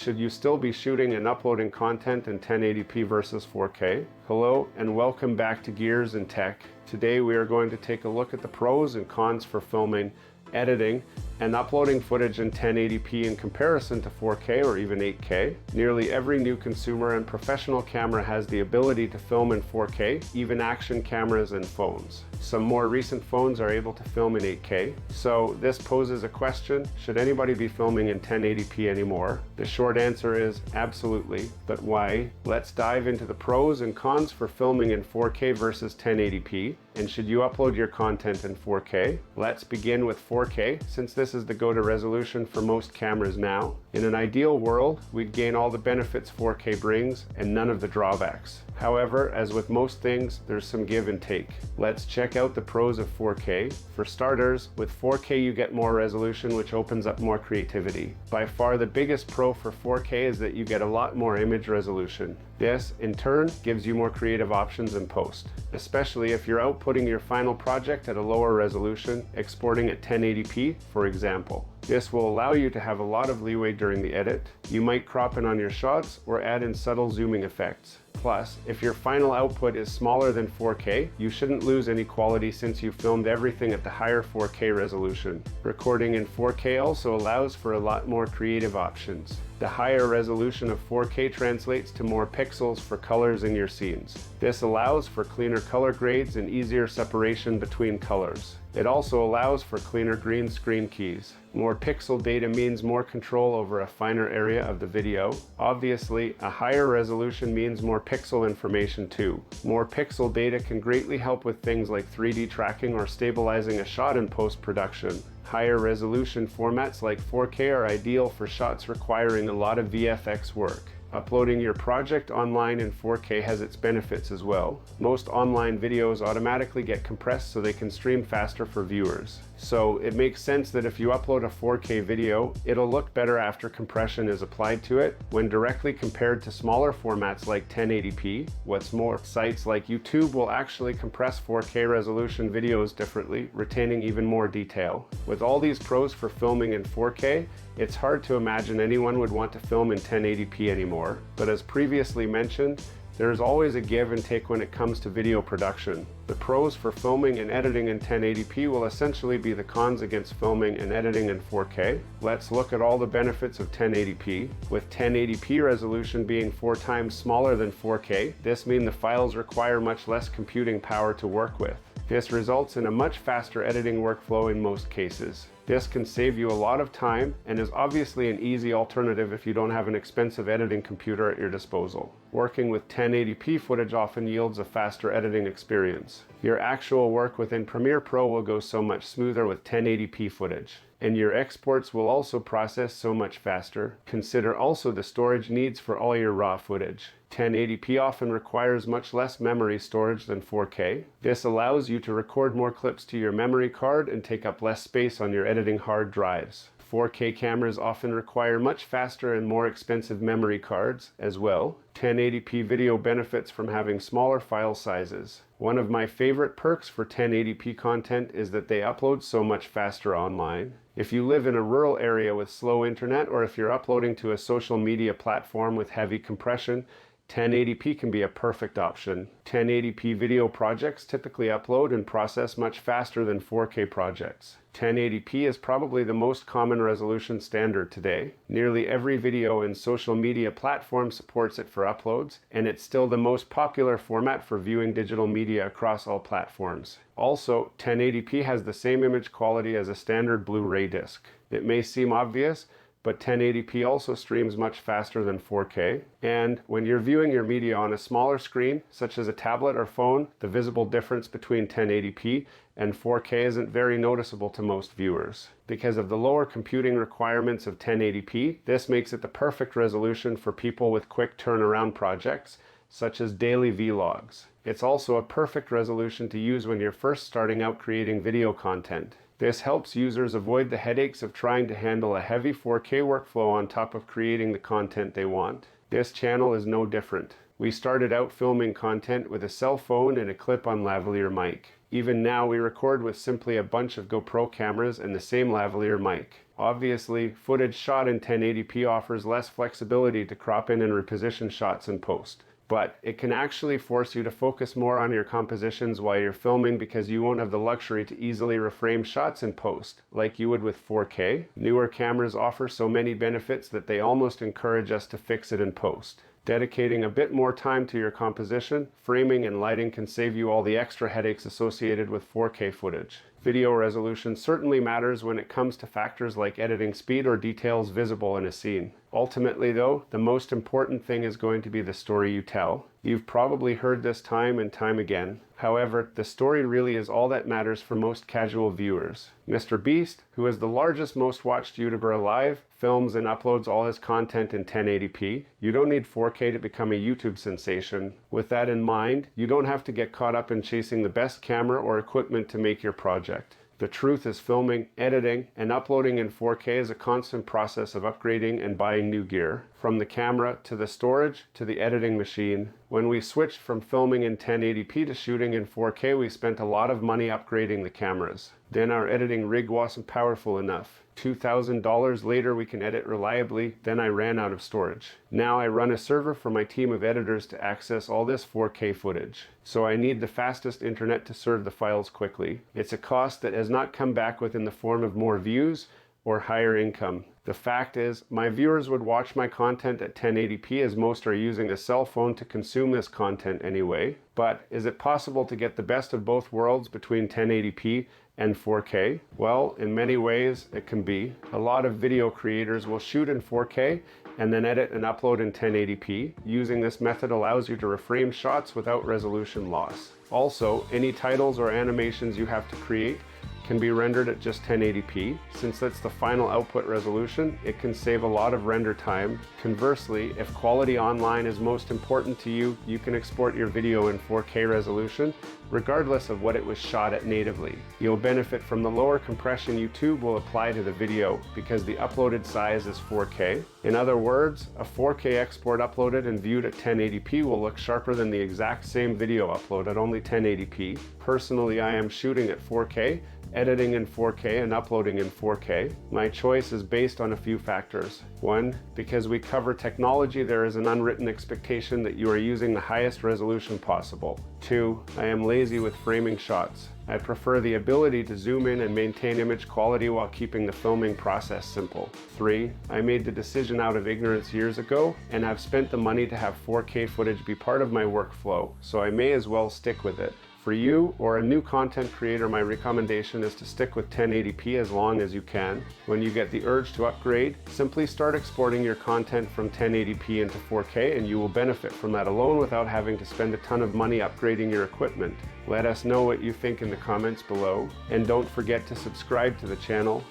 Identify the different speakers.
Speaker 1: Should you still be shooting and uploading content in 1080p versus 4K? Hello and welcome back to Gears and Tech. Today we are going to take a look at the pros and cons for filming, editing, and uploading footage in 1080p in comparison to 4K or even 8K. Nearly every new consumer and professional camera has the ability to film in 4K, even action cameras and phones. Some more recent phones are able to film in 8K. So this poses a question, should anybody be filming in 1080p anymore? The short answer is absolutely, but why? Let's dive into the pros and cons for filming in 4K versus 1080p. And should you upload your content in 4K? Let's begin with 4K, since this is the go-to resolution for most cameras now. In an ideal world, we'd gain all the benefits 4K brings and none of the drawbacks. However, as with most things, there's some give and take. Let's check out the pros of 4K. For starters, with 4K you get more resolution, which opens up more creativity. By far the biggest pro for 4K is that you get a lot more image resolution. This, in turn, gives you more creative options in post, especially if you're outputting your final project at a lower resolution, exporting at 1080p, for example. This will allow you to have a lot of leeway during the edit. You might crop in on your shots or add in subtle zooming effects. Plus, if your final output is smaller than 4K, you shouldn't lose any quality since you filmed everything at the higher 4K resolution. Recording in 4K also allows for a lot more creative options. The higher resolution of 4K translates to more pixels for colors in your scenes. This allows for cleaner color grades and easier separation between colors. It also allows for cleaner green screen keys. More pixel data means more control over a finer area of the video. Obviously, a higher resolution means more pixel information too. More pixel data can greatly help with things like 3D tracking or stabilizing a shot in post-production. Higher resolution formats like 4K are ideal for shots requiring a lot of VFX work. Uploading your project online in 4K has its benefits as well. Most online videos automatically get compressed so they can stream faster for viewers. So it makes sense that if you upload a 4K video, it'll look better after compression is applied to it when directly compared to smaller formats like 1080p. What's more, sites like YouTube will actually compress 4K resolution videos differently, retaining even more detail. With all these pros for filming in 4K, it's hard to imagine anyone would want to film in 1080p anymore. But as previously mentioned, there is always a give and take when it comes to video production. The pros for filming and editing in 1080p will essentially be the cons against filming and editing in 4K. Let's look at all the benefits of 1080p. With 1080p resolution being 4 times smaller than 4K, this means the files require much less computing power to work with. This results in a much faster editing workflow in most cases. This can save you a lot of time and is obviously an easy alternative if you don't have an expensive editing computer at your disposal. Working with 1080p footage often yields a faster editing experience. Your actual work within Premiere Pro will go so much smoother with 1080p footage. And your exports will also process so much faster. Consider also the storage needs for all your raw footage. 1080p often requires much less memory storage than 4K. This allows you to record more clips to your memory card and take up less space on your editing hard drives. 4K cameras often require much faster and more expensive memory cards as well. 1080p video benefits from having smaller file sizes. One of my favorite perks for 1080p content is that they upload so much faster online. If you live in a rural area with slow internet, or if you're uploading to a social media platform with heavy compression, 1080p can be a perfect option. 1080p video projects typically upload and process much faster than 4K projects. 1080p is probably the most common resolution standard today. Nearly every video and social media platform supports it for uploads, and it's still the most popular format for viewing digital media across all platforms. Also, 1080p has the same image quality as a standard Blu-ray disc. It may seem obvious, but 1080p also streams much faster than 4K. And when you're viewing your media on a smaller screen, such as a tablet or phone, the visible difference between 1080p and 4K isn't very noticeable to most viewers. Because of the lower computing requirements of 1080p, this makes it the perfect resolution for people with quick turnaround projects, such as daily vlogs. It's also a perfect resolution to use when you're first starting out creating video content. This helps users avoid the headaches of trying to handle a heavy 4K workflow on top of creating the content they want. This channel is no different. We started out filming content with a cell phone and a clip-on lavalier mic. Even now we record with simply a bunch of GoPro cameras and the same lavalier mic. Obviously, footage shot in 1080p offers less flexibility to crop in and reposition shots in post. But it can actually force you to focus more on your compositions while you're filming because you won't have the luxury to easily reframe shots in post, like you would with 4K. Newer cameras offer so many benefits that they almost encourage us to fix it in post. Dedicating a bit more time to your composition, framing, and lighting can save you all the extra headaches associated with 4K footage. Video resolution certainly matters when it comes to factors like editing speed or details visible in a scene. Ultimately though, the most important thing is going to be the story you tell. You've probably heard this time and time again. However, the story really is all that matters for most casual viewers. Mr. Beast, who is the largest, most watched YouTuber alive, films and uploads all his content in 1080p. You don't need 4K to become a YouTube sensation. With that in mind, you don't have to get caught up in chasing the best camera or equipment to make your project. The truth is filming, editing, and uploading in 4K is a constant process of upgrading and buying new gear. From the camera, to the storage, to the editing machine. When we switched from filming in 1080p to shooting in 4K, we spent a lot of money upgrading the cameras. Then our editing rig wasn't powerful enough. $2,000 later we can edit reliably, then I ran out of storage. Now I run a server for my team of editors to access all this 4K footage. So I need the fastest internet to serve the files quickly. It's a cost that has not come back within the form of more views or higher income. The fact is, my viewers would watch my content at 1080p as most are using a cell phone to consume this content anyway. But is it possible to get the best of both worlds between 1080p and 4K? Well, in many ways it can be. A lot of video creators will shoot in 4K and then edit and upload in 1080p. Using this method allows you to reframe shots without resolution loss. Also, any titles or animations you have to create can be rendered at just 1080p. Since that's the final output resolution, it can save a lot of render time. Conversely, if quality online is most important to you, you can export your video in 4K resolution, regardless of what it was shot at natively. You'll benefit from the lower compression YouTube will apply to the video because the uploaded size is 4K. In other words, a 4K export uploaded and viewed at 1080p will look sharper than the exact same video upload at only 1080p. Personally, I am shooting at 4K, editing in 4K, and uploading in 4K. My choice is based on a few factors. One, because we cover technology, there is an unwritten expectation that you are using the highest resolution possible. Two, I am lazy with framing shots. I prefer the ability to zoom in and maintain image quality while keeping the filming process simple. 3, I made the decision out of ignorance years ago and have spent the money to have 4K footage be part of my workflow, so I may as well stick with it. For you or a new content creator, my recommendation is to stick with 1080p as long as you can. When you get the urge to upgrade, simply start exporting your content from 1080p into 4K and you will benefit from that alone without having to spend a ton of money upgrading your equipment. Let us know what you think in the comments below, and don't forget to subscribe to the channel.